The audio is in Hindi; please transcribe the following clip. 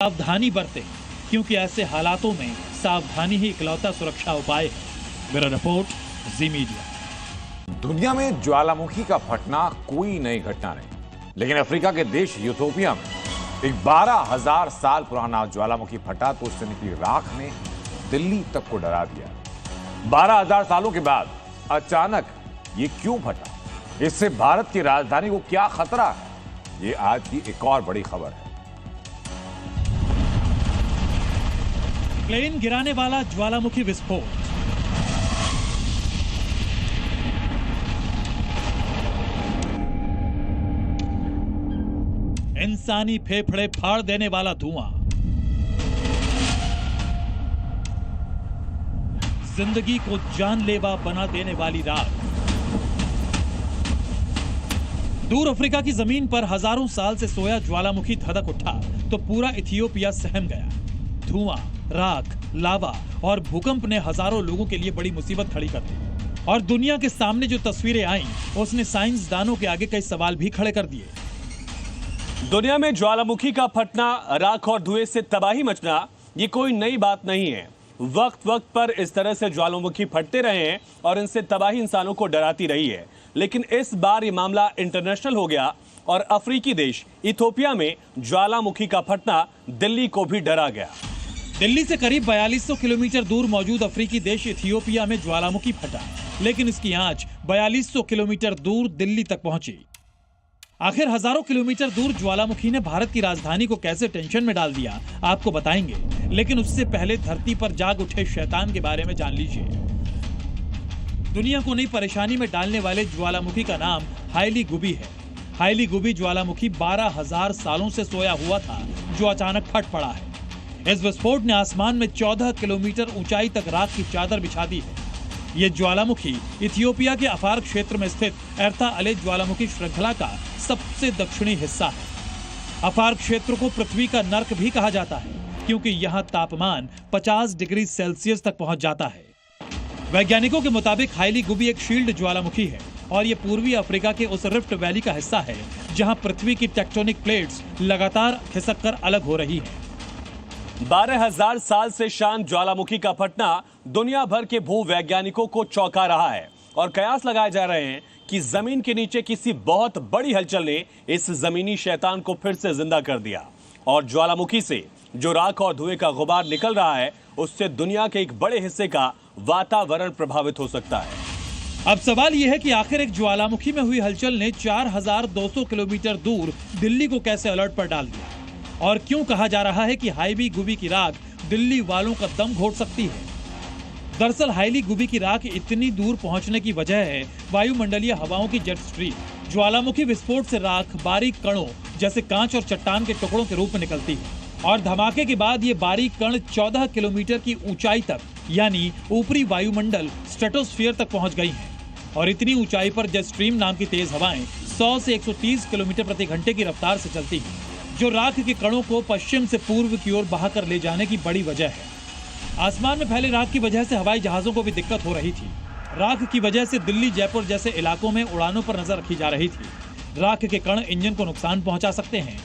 सावधानी बरतें, क्योंकि ऐसे हालातों में सावधानी ही इकलौता सुरक्षा उपाय है। ब्यूरो रिपोर्ट, जी मीडिया। दुनिया में ज्वालामुखी का फटना कोई नई घटना नहीं, लेकिन अफ्रीका के देश यूथोपिया में एक 12,000 साल पुराना ज्वालामुखी फटा तो उससे निकली राख ने दिल्ली तक को डरा दिया। 12,000 सालों के बाद अचानक ये क्यों फटा, इससे भारत की राजधानी को क्या खतरा है, ये आज की एक और बड़ी खबर है। प्लेन गिराने वाला ज्वालामुखी विस्फोट। इंसानी फेफड़े फाड़ देने वाला धुआं। जिंदगी को जानलेवा बना देने वाली राख। दूर अफ्रीका की जमीन पर हजारों साल से सोया ज्वालामुखी धधक उठा तो पूरा इथियोपिया सहम गया। धुआं, राख, लावा और भूकंप ने हजारों लोगों के लिए बड़ी मुसीबत खड़ी कर दी। और दुनिया के सामने जो तस्वीरें आईं, उसने साइंसदानों के आगे कई सवाल भी खड़े कर दिए। दुनिया में ज्वालामुखी का फटना, राख और धुएं से तबाही मचना, ये कोई नई बात नहीं है। वक्त वक्त पर इस तरह से ज्वालामुखी फटते रहे हैं और इनसे तबाही इंसानों को डराती रही है। लेकिन इस बार ये मामला इंटरनेशनल हो गया और अफ्रीकी देश इथियोपिया में ज्वालामुखी का फटना दिल्ली को भी डरा गया। दिल्ली से करीब 4200 किलोमीटर दूर मौजूद अफ्रीकी देश इथियोपिया में ज्वालामुखी फटा, लेकिन इसकी आंच 4200 किलोमीटर दूर दिल्ली तक पहुंची। आखिर हजारों किलोमीटर दूर ज्वालामुखी ने भारत की राजधानी को कैसे टेंशन में डाल दिया, आपको बताएंगे। लेकिन उससे पहले धरती पर जाग उठे शैतान के बारे में जान लीजिए। दुनिया को नई परेशानी में डालने वाले ज्वालामुखी का नाम हाइली गुबी है। हाइली गुबी ज्वालामुखी 12,000 सालों से सोया हुआ था, जो अचानक फट पड़ा है। इस विस्फोट ने आसमान में 14 किलोमीटर ऊंचाई तक राख की चादर बिछा दी है। ये ज्वालामुखी इथियोपिया के अफार क्षेत्र में स्थित एर्था अले ज्वालामुखी श्रृंखला का सबसे दक्षिणी हिस्सा है। अफार क्षेत्र को पृथ्वी का नर्क भी कहा जाता है, क्योंकि यहाँ तापमान 50 डिग्री सेल्सियस तक पहुंच जाता है। वैज्ञानिकों के मुताबिक हाइली गुबी एक शील्ड ज्वालामुखी है और ये पूर्वी अफ्रीका के उस रिफ्ट वैली का हिस्सा है जहाँ पृथ्वी की टेक्टोनिक प्लेट्स लगातार खिसककर अलग हो रही है। 12,000 साल से शांत ज्वालामुखी का फटना दुनिया भर के भू वैज्ञानिकों को चौंका रहा है और कयास लगाए जा रहे हैं कि जमीन के नीचे किसी बहुत बड़ी हलचल ने इस जमीनी शैतान को फिर से जिंदा कर दिया और ज्वालामुखी से जो राख और धुएं का गुबार निकल रहा है, उससे दुनिया के एक बड़े हिस्से का वातावरण प्रभावित हो सकता है। अब सवाल यह है कि आखिर एक ज्वालामुखी में हुई हलचल ने 4,200 किलोमीटर दूर दिल्ली को कैसे अलर्ट पर डाल दिया, और क्यों कहा जा रहा है कि हाइली गुबी की राख दिल्ली वालों का दम घोट सकती है। दरअसल हाइली गुबी की राख इतनी दूर पहुंचने की वजह है वायुमंडलीय हवाओं की जेट स्ट्रीम। ज्वालामुखी विस्फोट से राख बारीक कणों जैसे कांच और चट्टान के टुकड़ों के रूप में निकलती है और धमाके के बाद ये बारीक कण 14 किलोमीटर की ऊंचाई तक, यानी ऊपरी वायुमंडल स्ट्रेटोस्फीयर तक पहुंच गई हैं। और इतनी ऊंचाई पर जेट स्ट्रीम नाम की तेज हवाएं 100 से 130 किलोमीटर प्रति घंटे की रफ्तार से चलती हैं, जो राख के कणों को पश्चिम से पूर्व की ओर बहाकर ले जाने की बड़ी वजह है। आसमान में फैले राख की वजह से हवाई जहाजों को भी दिक्कत हो रही थी। राख की वजह से दिल्ली, जयपुर जैसे इलाकों में उड़ानों पर नजर रखी जा रही थी। राख के कण इंजन को नुकसान पहुंचा सकते हैं,